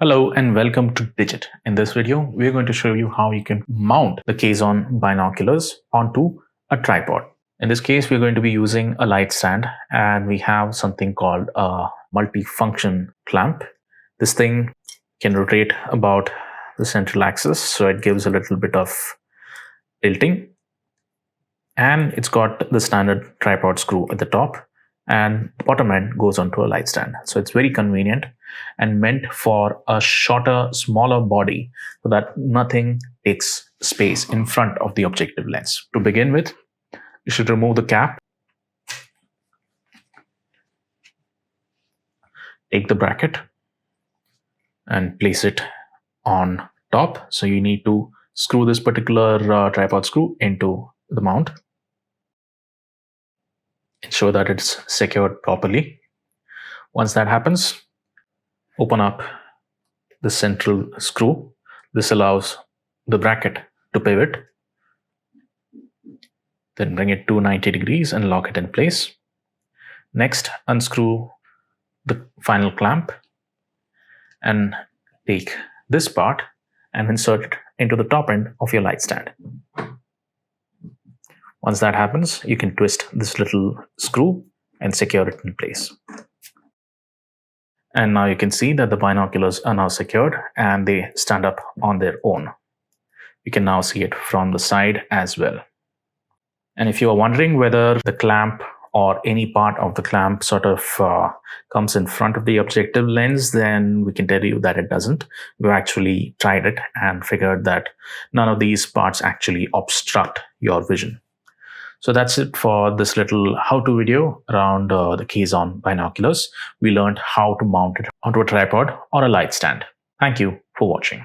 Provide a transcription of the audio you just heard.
Hello and welcome to Digit. In this video, we are going to show you how you can mount the Cason binoculars onto a tripod. In this case, we're going to be using a light stand and we have something called a multifunction clamp. This thing can rotate about the central axis, so it gives a little bit of tilting. And it's got the standard tripod screw at the top, and the bottom end goes onto a light stand. So it's very convenient and meant for a shorter, smaller body so that nothing takes space in front of the objective lens. To begin with, you should remove the cap. Take the bracket and place it on top. So you need to screw this particular tripod screw into the mount. Ensure that it's secured properly. Once that happens, open up the central screw. This allows the bracket to pivot. Then bring it to 90 degrees and lock it in place. Next, unscrew the final clamp and take this part and insert it into the top end of your light stand. Once that happens, you can twist this little screw and secure it in place. And now you can see that the binoculars are now secured and they stand up on their own. You can now see it from the side as well. And if you are wondering whether the clamp or any part of the clamp sort of comes in front of the objective lens, then we can tell you that it doesn't. We've actually tried it and figured that none of these parts actually obstruct your vision. So that's it for this little how-to video around the Cason binoculars. We learned how to mount it onto a tripod or a light stand. Thank you for watching.